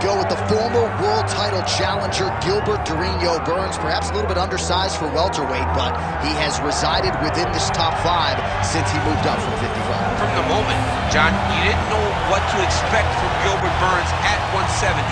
go with the former world title challenger, Gilbert Burns. Perhaps a little bit undersized for welterweight, but he has resided within this top 5 since he moved up from 55. From the moment, John, you didn't know what to expect from Gilbert Burns at 170,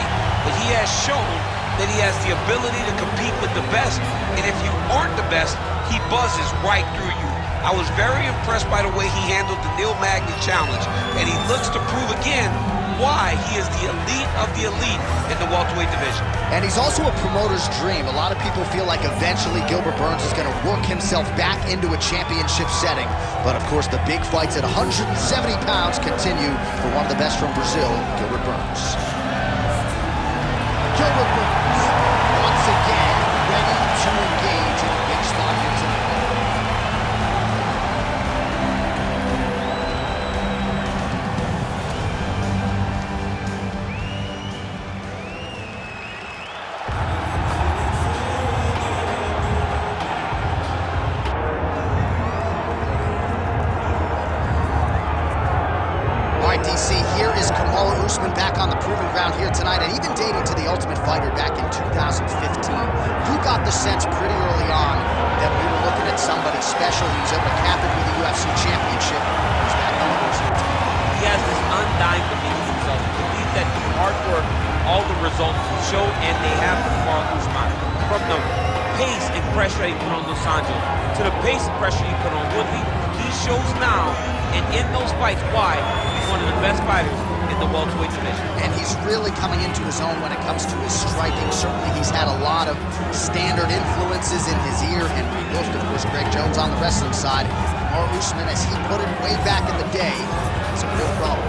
but he has shown that he has the ability to compete with the best, and if you aren't the best, he buzzes right through you. I was very impressed by the way he handled the Neil Magny challenge, and he looks to prove again why he is the elite of the elite in the welterweight division. And he's also a promoter's dream. A lot of people feel like eventually Gilbert Burns is going to work himself back into a championship setting. But of course, the big fights at 170 pounds continue for one of the best from Brazil, Gilbert Burns. Gilbert Burns, once again, ready to engage in a big spot here tonight. DC, here is Kamaru Usman back on the proving ground here tonight, and even dating to the Ultimate Fighter back in 2015. You got the sense pretty early on that we were looking at somebody special. He was able to cap it with the UFC championship. He's back on the Usman team. He has this undying belief in himself. He believes that through hard work, all the results will show, and they have for Kamaru Usman. From the pace and pressure he put on Dos Anjos to the pace and pressure he put on Woodley, he shows now, and in those fights, why he's one of the best fighters in the welterweight division. And he's really coming into his own when it comes to his striking. Certainly he's had a lot of standard influences in his ear, and most, of course, Greg Jones on the wrestling side. Kamaru Usman, as he put it way back in the day, it's a real problem.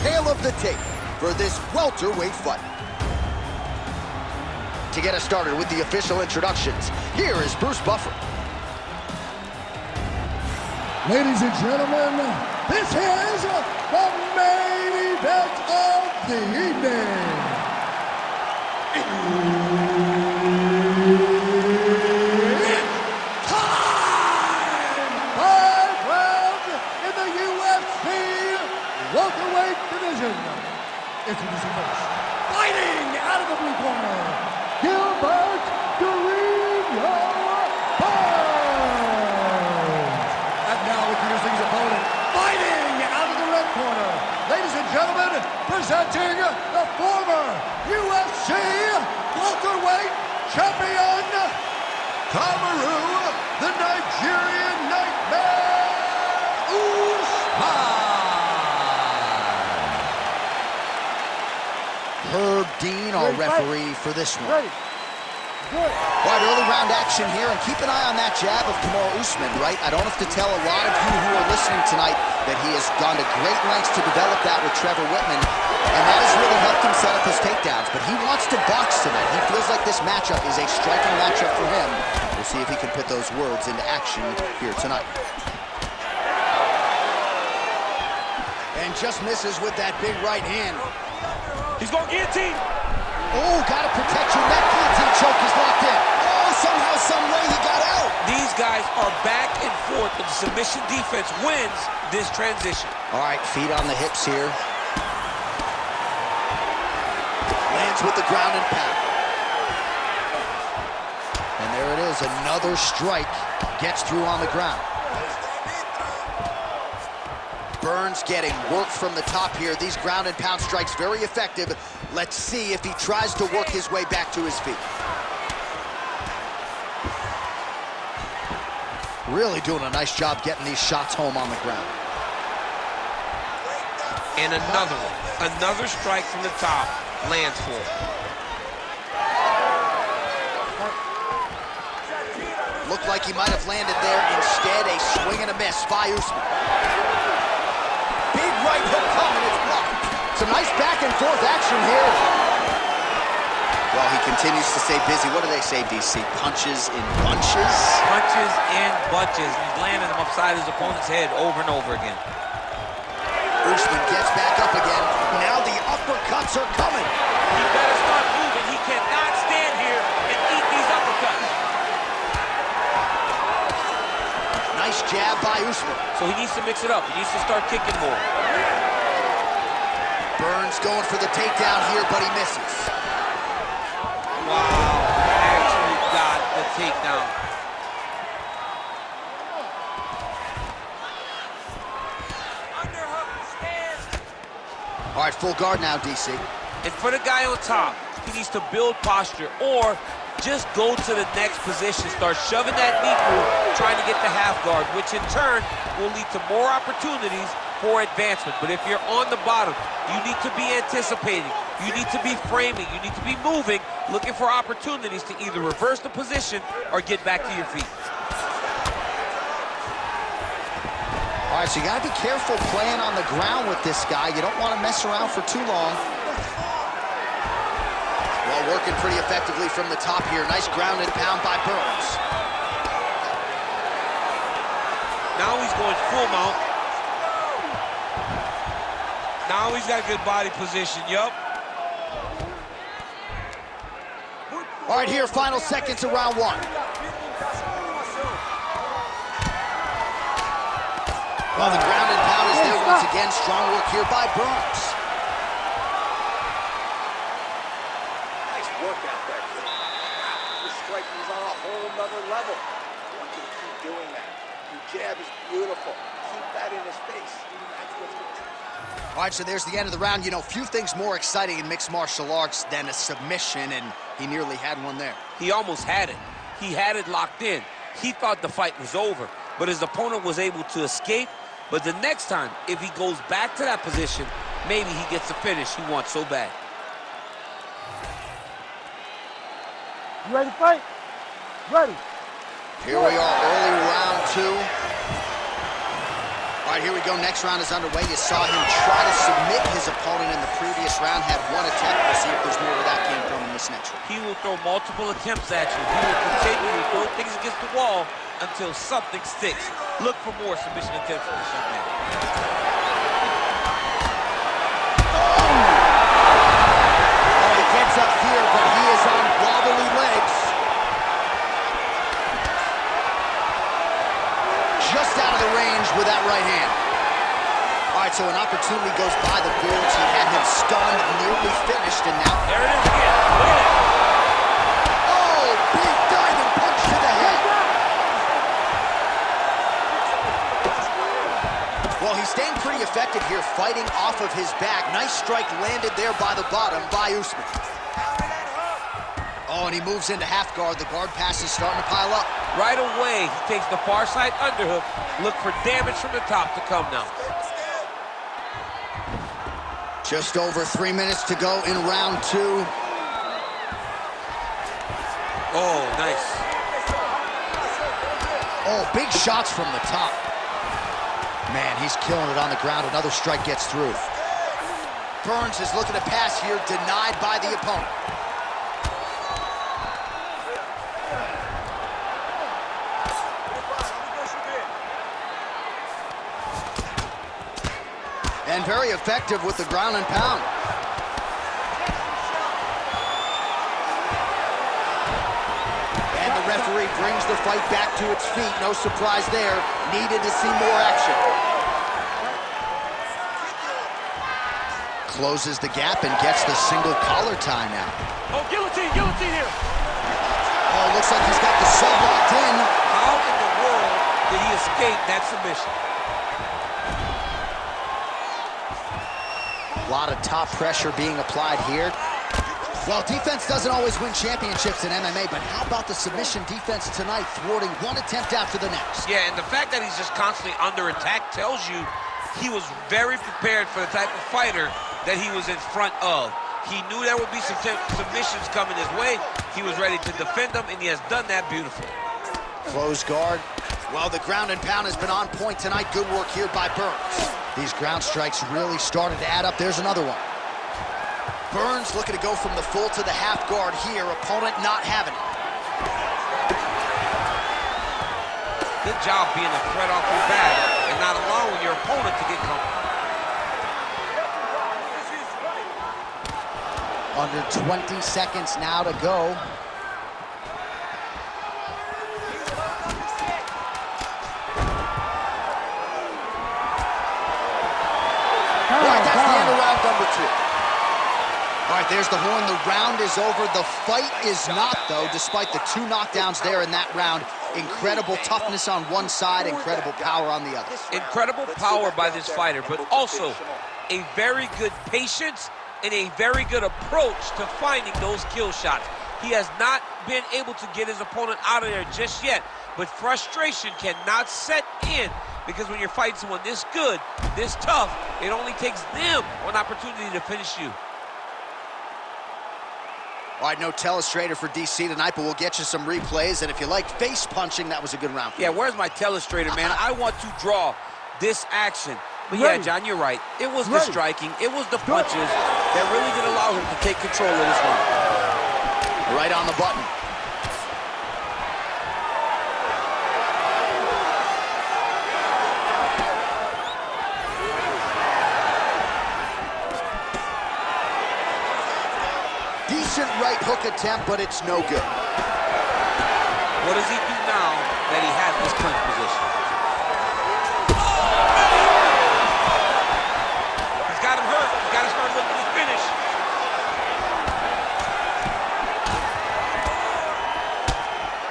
Tale of the tape for this welterweight fight. To get us started with the official introductions, here is Bruce Buffer. Ladies and gentlemen, this is the main event of the evening. It's time! 5 rounds in the UFC welterweight division. Introducing first, fighting out of the blue corner, Gilbert Burns. And now introducing his opponent, fighting out of the red corner, ladies and gentlemen, presenting the former UFC welterweight champion, Kamaru, the Nigerian Nightmare, Usman. Herb Dean, our referee for this one. Ready. Good. All right, early round action here, and keep an eye on that jab of Kamaru Usman, right? I don't have to tell a lot of you who are listening tonight that he has gone to great lengths to develop that with Trevor Whitman, and that has really helped him set up his takedowns. But he wants to box tonight. He feels like this matchup is a striking matchup for him. We'll see if he can put those words into action here tonight. And just misses with that big right hand. He's going guillotine. Oh, gotta protect your neck. Guillotine choke is locked in. Oh, somehow, some way he got out. These guys are back and forth, but the submission defense wins this transition. All right, feet on the hips here. Lands with the ground and pound. And there it is, another strike. Gets through on the ground. Burns getting work from the top here. These ground and pound strikes very effective. Let's see if he tries to work his way back to his feet. Really doing a nice job getting these shots home on the ground. And another one. Another strike from the top lands for him. Looked like he might have landed there. Instead, a swing and a miss by Usman. Big right hook coming, it's blocked. Some nice back and forth action here. Well, he continues to stay busy. What do they say, DC? Punches in bunches? Punches in bunches. He's landing them upside his opponent's head over and over again. Usman gets back up again. Now the uppercuts are coming. He better start moving. He cannot stand here and eat these uppercuts. Nice jab by Usman. So he needs to mix it up. He needs to start kicking more. Burns going for the takedown here, but he misses. Wow, actually got the takedown. All right, full guard now, DC. And for the guy on top, he needs to build posture or just go to the next position, start shoving that knee through, trying to get the half guard, which in turn will lead to more opportunities for advancement. But if you're on the bottom, you need to be anticipating, you need to be framing, you need to be moving, looking for opportunities to either reverse the position or get back to your feet. All right, so you gotta be careful playing on the ground with this guy. You don't want to mess around for too long. Well, working pretty effectively from the top here. Nice ground and pound by Burns. Now he's going full mount. Now he's got good body position, yup. All right, here, final seconds of round one. Well, the ground and pound is there once again. Strong work here by Burns. Nice work out there. Wow, your striking is on a whole nother level. I want you to keep doing that. Your jab is beautiful. Keep that in his face. That's what's going to... All right, so there's the end of the round. You know, few things more exciting in mixed martial arts than a submission, and he nearly had one there. He almost had it. He had it locked in. He thought the fight was over, but his opponent was able to escape. But the next time, if he goes back to that position, maybe he gets the finish he wants so bad. You ready to fight? Ready. Here we are, early round two. All right, here we go. Next round is underway. You saw him try to submit his opponent in the previous round, had one attempt. We'll see if there's more where that came from in this next round. He will throw multiple attempts at you. He will continue to throw things against the wall until something sticks. Look for more submission attempts from this young man. Oh, he gets up here, but he is on wobbly legs. Just out of the range with that right hand. All right, so an opportunity goes by the Bulls. He had him stunned, nearly finished, and now... There it is again. Look at it. Oh, big diving punch to the head. Well, he's staying pretty effective here, fighting off of his back. Nice strike landed there by the bottom by Usman. Oh, and he moves into half guard. The guard pass is starting to pile up. Right away, he takes the far side underhook. Look for damage from the top to come now. Just over 3 minutes to go in round two. Oh, nice. Oh, big shots from the top. Man, he's killing it on the ground. Another strike gets through. Burns is looking to pass here, denied by the opponent. And very effective with the ground and pound. And the referee brings the fight back to its feet. No surprise there. Needed to see more action. Closes the gap and gets the single collar tie now. Oh, guillotine here. Oh, looks like he's got the sub locked in. How in the world did he escape that submission? A lot of top pressure being applied here. Well, defense doesn't always win championships in MMA, but how about the submission defense tonight, thwarting one attempt after the next? Yeah, and the fact that he's just constantly under attack tells you he was very prepared for the type of fighter that he was in front of. He knew there would be some submissions coming his way. He was ready to defend them, and he has done that beautifully. Close guard. Well, the ground and pound has been on point tonight. Good work here by Burns. These ground strikes really started to add up. There's another one. Burns looking to go from the full to the half guard here. Opponent not having it. Good job being a threat off your back and not allowing your opponent to get comfortable. Under 20 seconds now to go. All right, that's the end of round number 2. All right, there's the horn. The round is over. The fight is not, though, despite the 2 knockdowns there in that round. Incredible toughness on one side, incredible power on the other. Incredible power by this fighter, but also a very good patience and a very good approach to finding those kill shots. He has not been able to get his opponent out of there just yet, but frustration cannot set in because when you're fighting someone this good, this tough, it only takes them one opportunity to finish you. All right, no telestrator for DC tonight, but we'll get you some replays. And if you like face punching, that was a good round for you. Where's my telestrator, man? I want to draw this action. But yeah, John, you're right. It was the striking. It was the punches that really did allow him to take control of this one. Right on the button. Decent right hook attempt, but it's no good. What does he do now that he has this punch position? He's got him hurt. He's got to start looking to finish.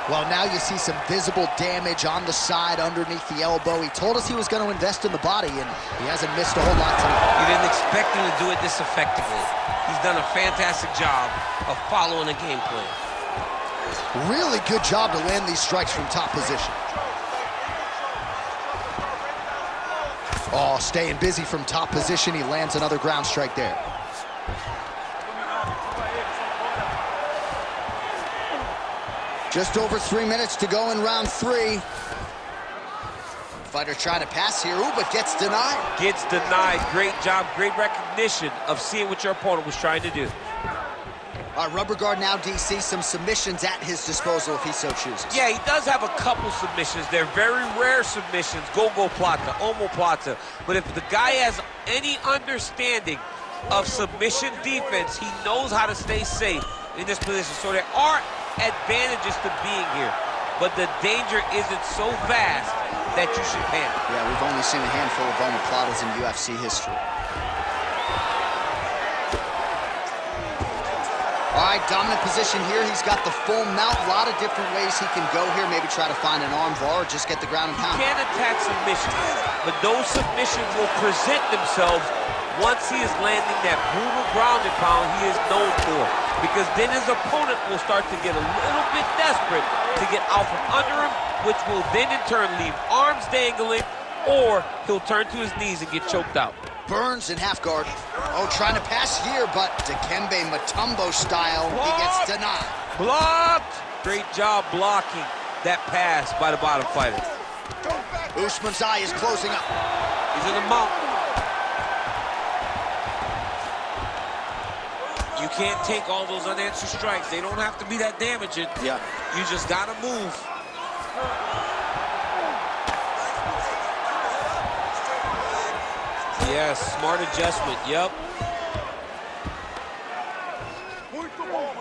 Well, now you see some visible damage on the side underneath the elbow. He told us he was going to invest in the body, and he hasn't missed a whole lot tonight. You didn't expect him to do it this effectively. He's done a fantastic job of following a game plan. Really good job to land these strikes from top position. Oh, staying busy from top position. He lands another ground strike there. Just over 3 minutes to go in round 3. Fighter trying to pass here, ooh, but gets denied. Gets denied. Great job, great recognition of seeing what your opponent was trying to do. All right, rubber guard now, DC. Some submissions at his disposal if he so chooses. Yeah, he does have a couple submissions. They're very rare submissions, go-go plata, omoplata. But if the guy has any understanding of submission defense, he knows how to stay safe in this position. So there are advantages to being here, but the danger isn't so vast that you should panic. Yeah, we've only seen a handful of omoplatas in UFC history. All right, dominant position here. He's got the full mount. A lot of different ways he can go here. Maybe try to find an arm bar or just get the ground and pound. He can attack submissions, but those submissions will present themselves once he is landing that brutal ground and pound he is known for. Because then his opponent will start to get a little bit desperate to get out from under him, which will then in turn leave arms dangling, or he'll turn to his knees and get choked out. Burns in half guard. Oh, trying to pass here, but Dikembe Mutombo style, he gets denied. Blocked! Great job blocking that pass by the bottom fighter. Usman's eye is closing up. He's in the mount. You can't take all those unanswered strikes. They don't have to be that damaging. Yeah. You just gotta move. Yes, smart adjustment, yep.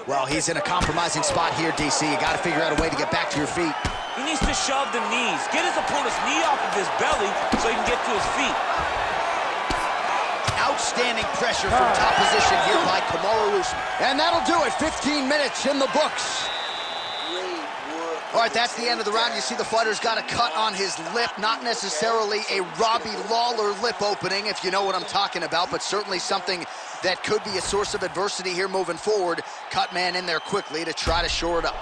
Well, he's in a compromising spot here, DC. You gotta figure out a way to get back to your feet. He needs to shove the knees. Get his opponent's knee off of his belly so he can get to his feet. Outstanding pressure from top position here by Kamaru Usman. And that'll do it. 15 minutes in the books. All right, that's the end of the round. You see the fighter's got a cut on his lip. Not necessarily a Robbie Lawler lip opening, if you know what I'm talking about, but certainly something that could be a source of adversity here moving forward. Cut man in there quickly to try to shore it up.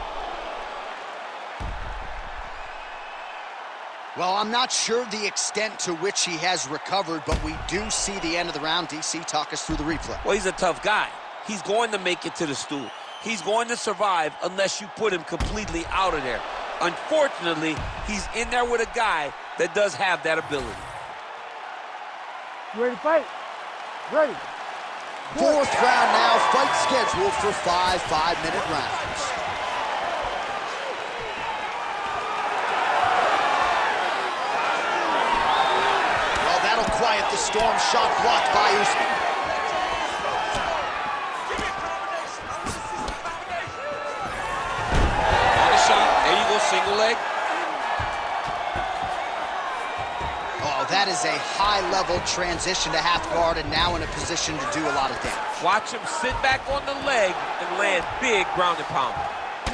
Well, I'm not sure the extent to which he has recovered, but we do see the end of the round. DC, talk us through the replay. Well, he's a tough guy. He's going to make it to the stool. He's going to survive unless you put him completely out of there. Unfortunately, he's in there with a guy that does have that ability. You ready to fight? Ready. Fourth round now, fight scheduled for 5 5-minute rounds. Well, that'll quiet the storm. Shot blocked by Usman. On the shot, there you go, single leg. That is a high-level transition to half guard and now in a position to do a lot of damage. Watch him sit back on the leg and land big ground and pound.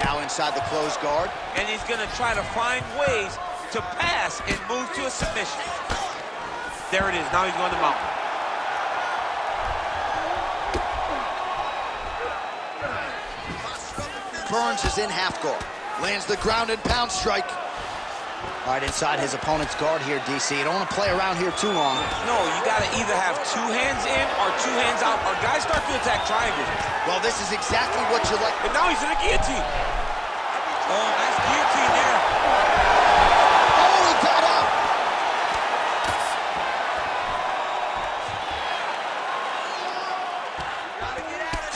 Now inside the closed guard. And he's going to try to find ways to pass and move to a submission. There it is. Now he's going to mount. Burns is in half guard. Lands the ground and pound strike. All right, inside his opponent's guard here, DC. You don't want to play around here too long. No, you got to either have 2 hands in or 2 hands out, or guys start to attack triangles. Well, this is exactly what you like. And now he's in a guillotine. Oh, nice guillotine there. Oh, he got up.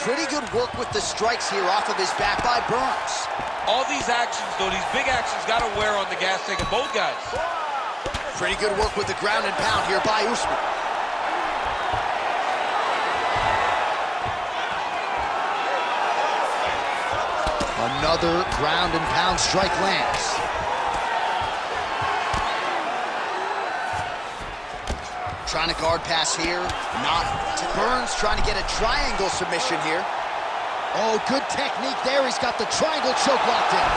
Pretty good work with the strikes here off of his back by Burns. All these actions, though, these big actions got to wear on the gas tank of both guys. Pretty good work with the ground and pound here by Usman. Another ground and pound strike lands. Trying to guard pass here. Not to Burns, trying to get a triangle submission here. Oh, good technique there. He's got the triangle choke locked in.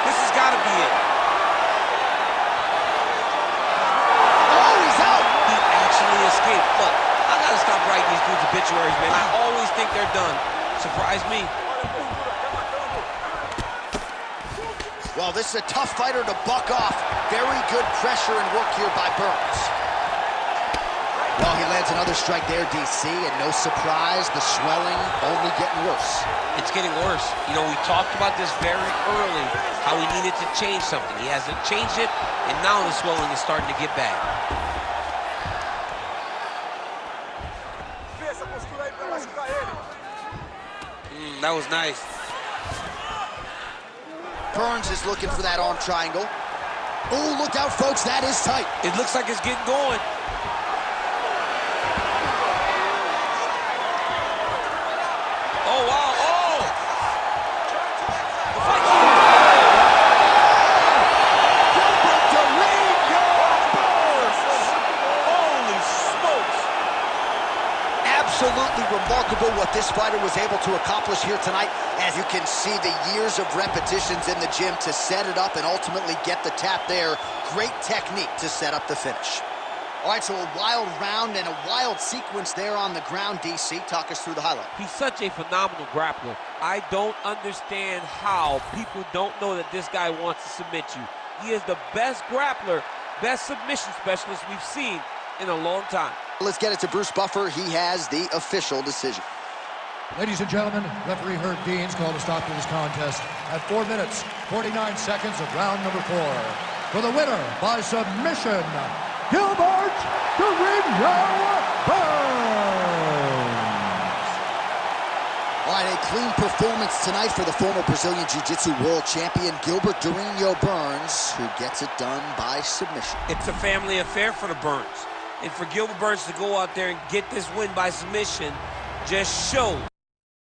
This has got to be it. Oh, he's out. He actually escaped. Look, I got to stop writing these dudes obituaries, man. I always think they're done. Surprise me. Well, this is a tough fighter to buck off. Very good pressure and work here by Burns. Well, he lands another strike there, DC, and no surprise, the swelling only getting worse. It's getting worse. You know, we talked about this very early, how he needed to change something. He hasn't changed it, and now the swelling is starting to get bad. That was nice. Burns is looking for that arm triangle. Oh, look out, folks, that is tight. It looks like it's getting going. Oh, wow, oh! The fight's holy smokes! Absolutely remarkable what this fighter was able to accomplish here tonight. As you can see, the years of repetitions in the gym to set it up and ultimately get the tap there. Great technique to set up the finish. All right, so a wild round and a wild sequence there on the ground, DC. Talk us through the highlight. He's such a phenomenal grappler. I don't understand how people don't know that this guy wants to submit you. He is the best grappler, best submission specialist we've seen in a long time. Let's get it to Bruce Buffer. He has the official decision. Ladies and gentlemen, referee Herb Dean's called a stop to this contest at 4 minutes, 49 seconds of round number 4. For the winner by submission, Gilbert Burns. All right, a clean performance tonight for the former Brazilian Jiu-Jitsu world champion, Gilbert Burns, who gets it done by submission. It's a family affair for the Burns. And for Gilbert Burns to go out there and get this win by submission just shows